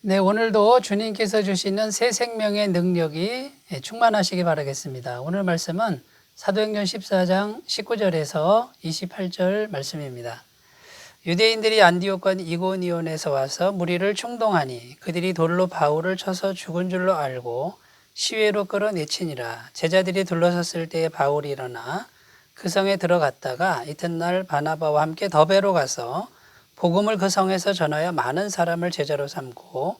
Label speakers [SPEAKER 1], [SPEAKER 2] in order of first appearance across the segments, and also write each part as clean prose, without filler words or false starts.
[SPEAKER 1] 네, 오늘도 주님께서 주시는 새 생명의 능력이 충만하시기 바라겠습니다. 오늘 말씀은 사도행전 14장 19절에서 28절 말씀입니다. 유대인들이 안디옥과 이고니온에서 와서 무리를 충동하니 그들이 돌로 바울을 쳐서 죽은 줄로 알고 시외로 끌어내치니라. 제자들이 둘러섰을 때에 바울이 일어나 그 성에 들어갔다가 이튿날 바나바와 함께 더베로 가서 복음을 그 성에서 전하여 많은 사람을 제자로 삼고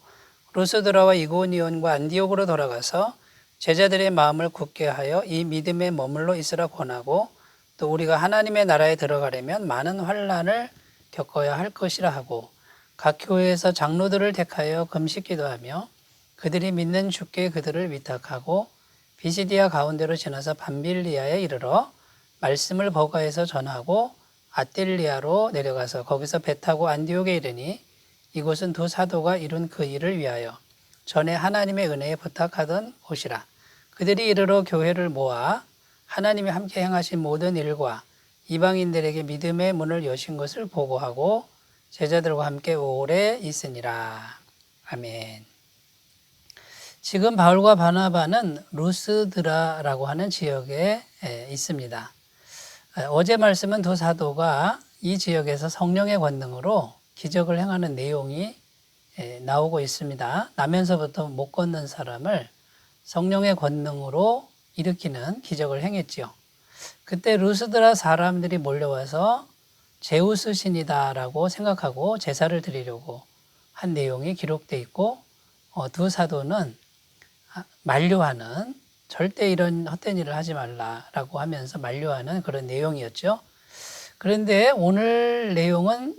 [SPEAKER 1] 루스드라와 이고니온과 안디옥으로 돌아가서 제자들의 마음을 굳게 하여 이 믿음에 머물러 있으라 권하고 또 우리가 하나님의 나라에 들어가려면 많은 환난을 겪어야 할 것이라 하고 각 교회에서 장로들을 택하여 금식 기도하며 그들이 믿는 주께 그들을 위탁하고 비시디아 가운데로 지나서 밤빌리아에 이르러 말씀을 버가에서 전하고 아뜰리아로 내려가서 거기서 배 타고 안디옥에 이르니 이곳은 두 사도가 이룬 그 일을 위하여 전에 하나님의 은혜에 부탁하던 곳이라. 그들이 이르러 교회를 모아 하나님이 함께 행하신 모든 일과 이방인들에게 믿음의 문을 여신 것을 보고하고 제자들과 함께 오래 있으니라. 아멘. 지금 바울과 바나바는 루스드라라고 하는 지역에 있습니다. 어제 말씀은 두 사도가 이 지역에서 성령의 권능으로 기적을 행하는 내용이 나오고 있습니다. 나면서부터 못 걷는 사람을 성령의 권능으로 일으키는 기적을 행했지요. 그때 루스드라 사람들이 몰려와서 제우스 신이다라고 생각하고 제사를 드리려고 한 내용이 기록되어 있고 두 사도는 만류하는 절대 이런 헛된 일을 하지 말라라고 하면서 만류하는 그런 내용이었죠. 그런데 오늘 내용은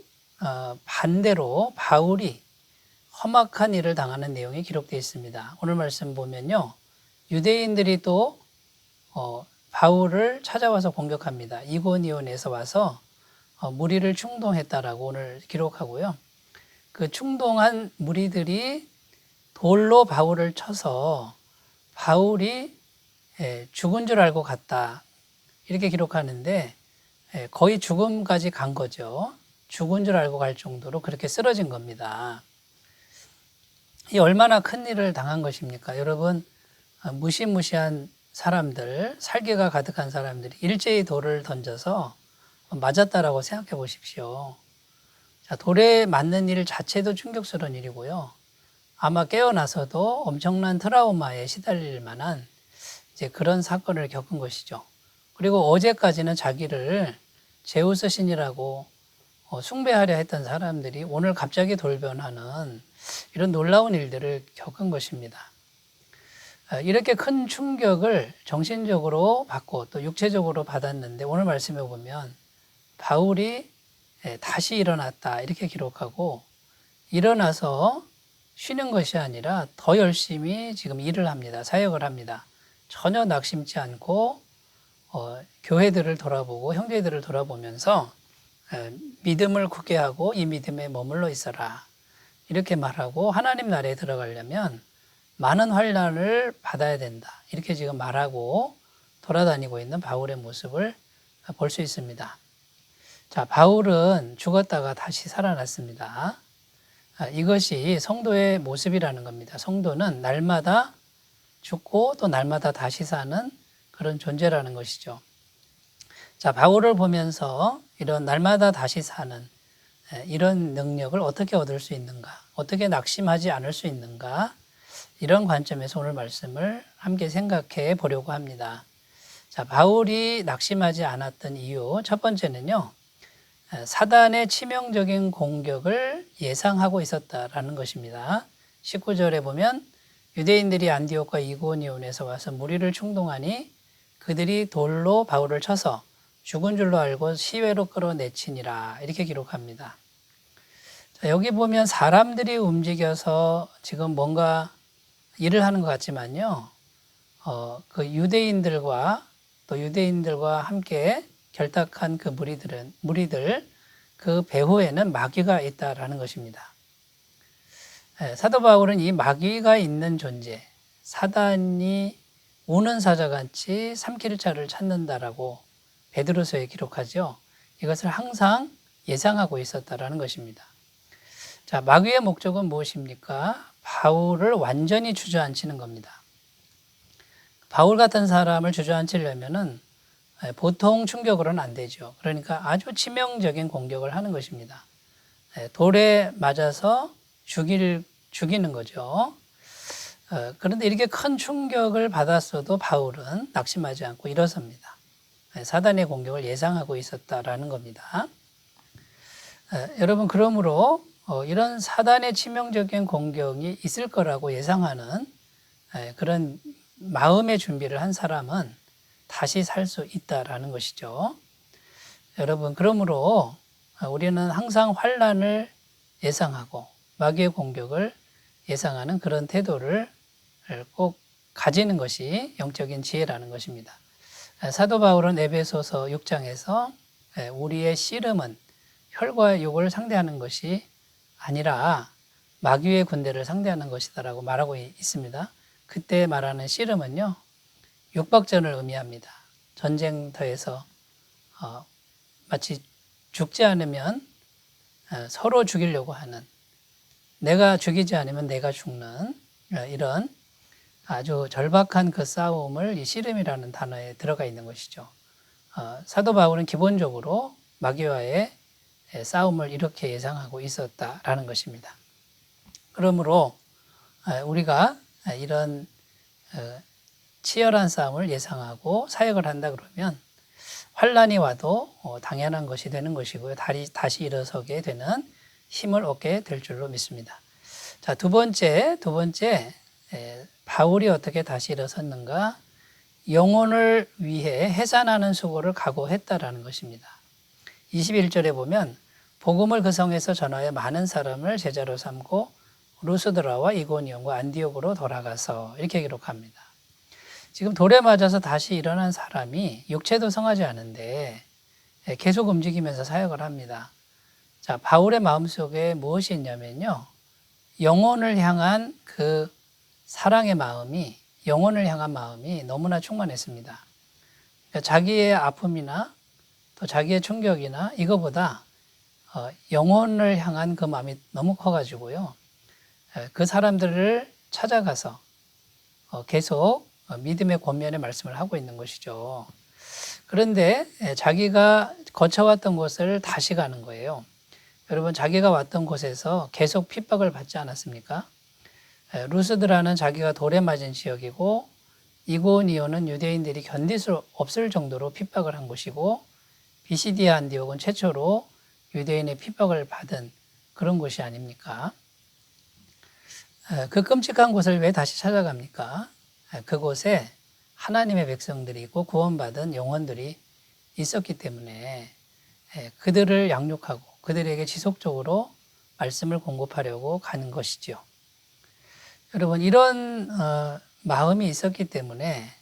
[SPEAKER 1] 반대로 바울이 험악한 일을 당하는 내용이 기록되어 있습니다. 오늘 말씀 보면요. 유대인들이 또 바울을 찾아와서 공격합니다. 이고니온에서 와서 무리를 충동했다라고 오늘 기록하고요. 그 충동한 무리들이 돌로 바울을 쳐서 바울이 죽은 줄 알고 갔다. 이렇게 기록하는데 거의 죽음까지 간 거죠. 죽은 줄 알고 갈 정도로 그렇게 쓰러진 겁니다. 이 얼마나 큰 일을 당한 것입니까? 여러분, 무시무시한 사람들, 살기가 가득한 사람들이 일제히 돌을 던져서 맞았다라고 생각해 보십시오. 자, 돌에 맞는 일 자체도 충격스러운 일이고요. 아마 깨어나서도 엄청난 트라우마에 시달릴 만한 이제 그런 사건을 겪은 것이죠. 그리고 어제까지는 자기를 제우스 신이라고 숭배하려 했던 사람들이 오늘 갑자기 돌변하는 이런 놀라운 일들을 겪은 것입니다. 이렇게 큰 충격을 정신적으로 받고 또 육체적으로 받았는데 오늘 말씀에 보면 바울이 다시 일어났다 이렇게 기록하고 일어나서 쉬는 것이 아니라 더 열심히 지금 일을 합니다. 사역을 합니다. 전혀 낙심치 않고 교회들을 돌아보고 형제들을 돌아보면서 믿음을 굳게 하고 이 믿음에 머물러 있어라. 이렇게 말하고 하나님 나라에 들어가려면 많은 환난을 받아야 된다. 이렇게 지금 말하고 돌아다니고 있는 바울의 모습을 볼 수 있습니다. 자, 바울은 죽었다가 다시 살아났습니다. 이것이 성도의 모습이라는 겁니다. 성도는 날마다 죽고 또 날마다 다시 사는 그런 존재라는 것이죠. 자, 바울을 보면서 이런 날마다 다시 사는 이런 능력을 어떻게 얻을 수 있는가? 어떻게 낙심하지 않을 수 있는가? 이런 관점에서 오늘 말씀을 함께 생각해 보려고 합니다. 자, 바울이 낙심하지 않았던 이유 첫 번째는요. 사단의 치명적인 공격을 예상하고 있었다라는 것입니다. 19절에 보면 유대인들이 안디옥과 이고니온에서 와서 무리를 충동하니 그들이 돌로 바울을 쳐서 죽은 줄로 알고 시외로 끌어내치니라 이렇게 기록합니다. 자, 여기 보면 사람들이 움직여서 지금 뭔가 일을 하는 것 같지만요. 그 유대인들과 또 유대인들과 함께 결탁한 그 무리들 그 배후에는 마귀가 있다라는 것입니다. 사도 바울은 이 마귀가 있는 존재, 사단이 우는 사자같이 삼킬 자를 찾는다라고 베드로서에 기록하죠. 이것을 항상 예상하고 있었다라는 것입니다. 자, 마귀의 목적은 무엇입니까? 바울을 완전히 주저앉히는 겁니다. 바울 같은 사람을 주저앉히려면은 보통 충격으로는 안 되죠. 그러니까 아주 치명적인 공격을 하는 것입니다. 돌에 맞아서 죽이는 거죠. 그런데 이렇게 큰 충격을 받았어도 바울은 낙심하지 않고 일어섭니다. 사단의 공격을 예상하고 있었다라는 겁니다. 여러분, 그러므로 이런 사단의 치명적인 공격이 있을 거라고 예상하는 그런 마음의 준비를 한 사람은 다시 살 수 있다라는 것이죠. 여러분, 그러므로 우리는 항상 환난을 예상하고 마귀의 공격을 예상하는 그런 태도를 꼭 가지는 것이 영적인 지혜라는 것입니다. 사도 바울은 에베소서 6장에서 우리의 씨름은 혈과 육을 상대하는 것이 아니라 마귀의 군대를 상대하는 것이다라고 말하고 있습니다. 그때 말하는 씨름은요, 육박전을 의미합니다. 전쟁터에서 마치 죽지 않으면 서로 죽이려고 하는, 내가 죽이지 않으면 내가 죽는 이런 아주 절박한 그 싸움을 이 씨름이라는 단어에 들어가 있는 것이죠. 사도 바울은 기본적으로 마귀와의 싸움을 이렇게 예상하고 있었다라는 것입니다. 그러므로 우리가 이런 치열한 싸움을 예상하고 사역을 한다 그러면 환난이 와도 당연한 것이 되는 것이고요. 다시 일어서게 되는 힘을 얻게 될 줄로 믿습니다. 자, 두 번째, 바울이 어떻게 다시 일어섰는가? 영혼을 위해 해산하는 수고를 각오했다라는 것입니다. 21절에 보면 복음을 그 성에서 전하여 많은 사람을 제자로 삼고 루스드라와 이고니온과 안디옥으로 돌아가서 이렇게 기록합니다. 지금 돌에 맞아서 다시 일어난 사람이 육체도 성하지 않은데 계속 움직이면서 사역을 합니다. 자, 바울의 마음속에 무엇이 있냐면요, 영혼을 향한 그 사랑의 마음이, 영혼을 향한 마음이 너무나 충만했습니다. 그러니까 자기의 아픔이나 또 자기의 충격이나 이거보다 영혼을 향한 그 마음이 너무 커가지고요, 그 사람들을 찾아가서 계속 믿음의 권면의 말씀을 하고 있는 것이죠. 그런데 자기가 거쳐왔던 곳을 다시 가는 거예요. 여러분, 자기가 왔던 곳에서 계속 핍박을 받지 않았습니까? 루스드라는 자기가 돌에 맞은 지역이고, 이고니온은 유대인들이 견딜 수 없을 정도로 핍박을 한 곳이고, 비시디아 안디옥은 최초로 유대인의 핍박을 받은 그런 곳이 아닙니까? 그 끔찍한 곳을 왜 다시 찾아갑니까? 그곳에 하나님의 백성들이 있고 구원받은 영혼들이 있었기 때문에 그들을 양육하고 그들에게 지속적으로 말씀을 공급하려고 가는 것이죠. 여러분, 이런 마음이 있었기 때문에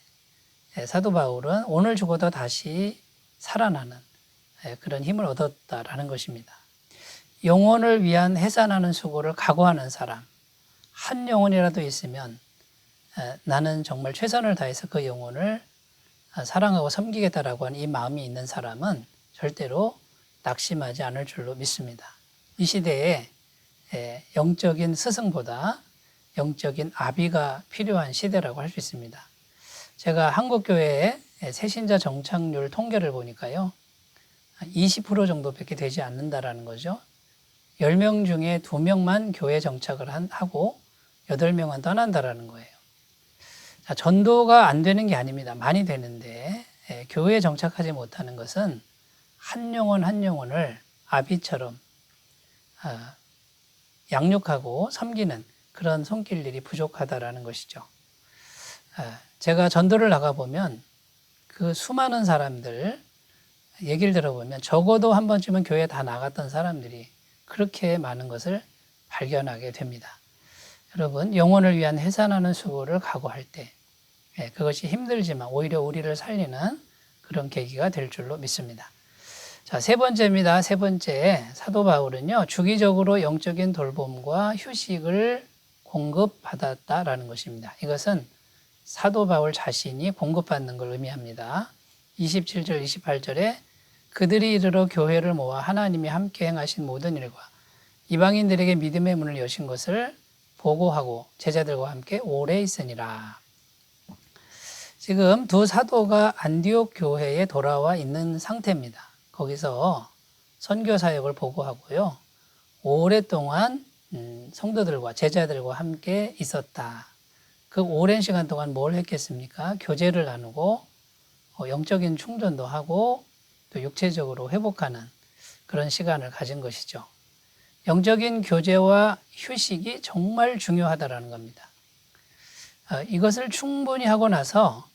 [SPEAKER 1] 사도 바울은 오늘 죽어도 다시 살아나는 그런 힘을 얻었다라는 것입니다. 영혼을 위한 해산하는 수고를 각오하는 사람, 한 영혼이라도 있으면 나는 정말 최선을 다해서 그 영혼을 사랑하고 섬기겠다라고 하는 이 마음이 있는 사람은 절대로 낙심하지 않을 줄로 믿습니다. 이 시대에 영적인 스승보다 영적인 아비가 필요한 시대라고 할 수 있습니다. 제가 한국교회의 새신자 정착률 통계를 보니까요, 20% 정도밖에 되지 않는다라는 거죠. 10명 중에 2명만 교회 정착을 하고 8명은 떠난다라는 거예요. 자, 전도가 안 되는 게 아닙니다. 많이 되는데 교회에 정착하지 못하는 것은 한 영혼 한 영혼을 아비처럼 양육하고 섬기는 그런 손길들이 부족하다라는 것이죠. 제가 전도를 나가보면 그 수많은 사람들 얘기를 들어보면 적어도 한 번쯤은 교회에 다 나갔던 사람들이 그렇게 많은 것을 발견하게 됩니다. 여러분, 영혼을 위한 해산하는 수고를 각오할 때 그것이 힘들지만 오히려 우리를 살리는 그런 계기가 될 줄로 믿습니다. 자, 세 번째입니다. 세 번째, 사도 바울은요, 주기적으로 영적인 돌봄과 휴식을 공급받았다라는 것입니다. 이것은 사도 바울 자신이 공급받는 걸 의미합니다. 27절, 28절에 그들이 이르러 교회를 모아 하나님이 함께 행하신 모든 일과 이방인들에게 믿음의 문을 여신 것을 보고하고 제자들과 함께 오래 있으니라. 지금 두 사도가 안디옥 교회에 돌아와 있는 상태입니다. 거기서 선교 사역을 보고하고요. 오랫동안 성도들과 제자들과 함께 있었다. 그 오랜 시간 동안 뭘 했겠습니까? 교제를 나누고 영적인 충전도 하고 또 육체적으로 회복하는 그런 시간을 가진 것이죠. 영적인 교제와 휴식이 정말 중요하다라는 겁니다. 이것을 충분히 하고 나서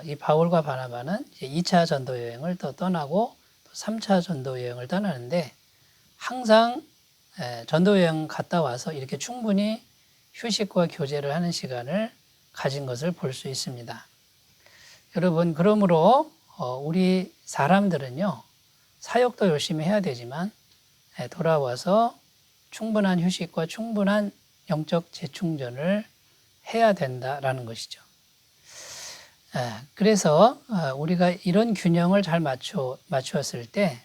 [SPEAKER 1] 이 바울과 바나바는 2차 전도 여행을 또 떠나고 또 3차 전도 여행을 떠나는데 항상 전도 여행 갔다 와서 이렇게 충분히 휴식과 교제를 하는 시간을 가진 것을 볼 수 있습니다. 여러분, 그러므로 우리 사람들은요, 사역도 열심히 해야 되지만 돌아와서 충분한 휴식과 충분한 영적 재충전을 해야 된다라는 것이죠. 그래서 우리가 이런 균형을 잘 맞추었을 때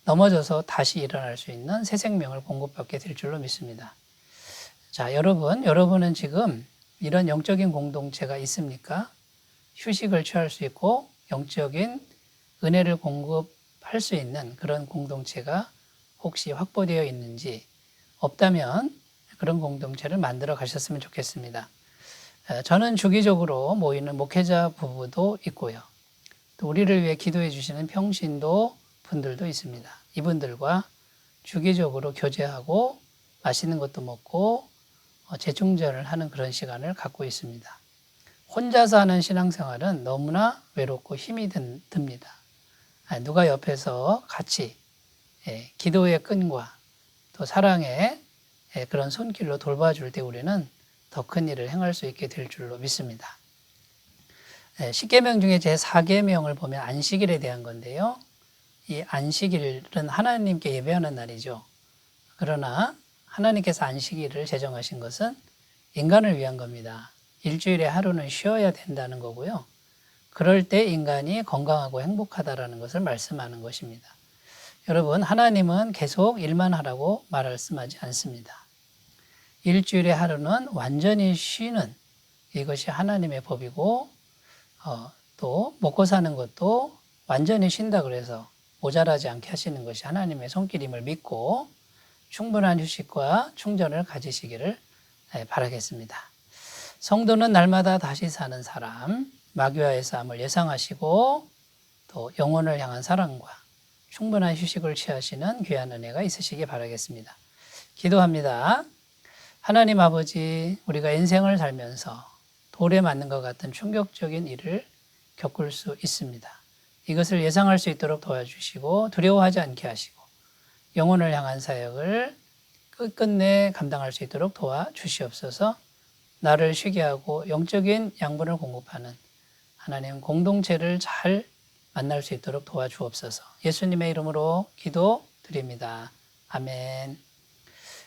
[SPEAKER 1] 넘어져서 다시 일어날 수 있는 새 생명을 공급받게 될 줄로 믿습니다. 자, 여러분은 지금 이런 영적인 공동체가 있습니까? 휴식을 취할 수 있고 영적인 은혜를 공급할 수 있는 그런 공동체가 혹시 확보되어 있는지, 없다면 그런 공동체를 만들어 가셨으면 좋겠습니다. 저는 주기적으로 모이는 목회자 부부도 있고요. 또 우리를 위해 기도해 주시는 평신도 분들도 있습니다. 이분들과 주기적으로 교제하고 맛있는 것도 먹고 재충전을 하는 그런 시간을 갖고 있습니다. 혼자서 하는 신앙생활은 너무나 외롭고 힘이 듭니다. 누가 옆에서 같이 기도의 끈과 또 사랑의 그런 손길로 돌봐줄 때 우리는 더 큰 일을 행할 수 있게 될 줄로 믿습니다. 10계명 중에 제 4계명을 보면 안식일에 대한 건데요. 이 안식일은 하나님께 예배하는 날이죠. 그러나 하나님께서 안식일을 제정하신 것은 인간을 위한 겁니다. 일주일에 하루는 쉬어야 된다는 거고요. 그럴 때 인간이 건강하고 행복하다라는 것을 말씀하는 것입니다. 여러분, 하나님은 계속 일만 하라고 말씀하지 않습니다. 일주일에 하루는 완전히 쉬는 이것이 하나님의 법이고 또 먹고 사는 것도 완전히 쉰다 그래서 모자라지 않게 하시는 것이 하나님의 손길임을 믿고 충분한 휴식과 충전을 가지시기를 바라겠습니다. 성도는 날마다 다시 사는 사람, 마귀와의 싸움을 예상하시고 또 영혼을 향한 사랑과 충분한 휴식을 취하시는 귀한 은혜가 있으시기 바라겠습니다. 기도합니다. 하나님 아버지, 우리가 인생을 살면서 돌에 맞는 것 같은 충격적인 일을 겪을 수 있습니다. 이것을 예상할 수 있도록 도와주시고 두려워하지 않게 하시고 영혼을 향한 사역을 끝끝내 감당할 수 있도록 도와주시옵소서. 나를 쉬게 하고 영적인 양분을 공급하는 하나님 공동체를 잘 만날 수 있도록 도와주옵소서. 예수님의 이름으로 기도드립니다. 아멘.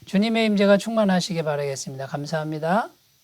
[SPEAKER 1] 주님의 임재가 충만하시길 바라겠습니다. 감사합니다.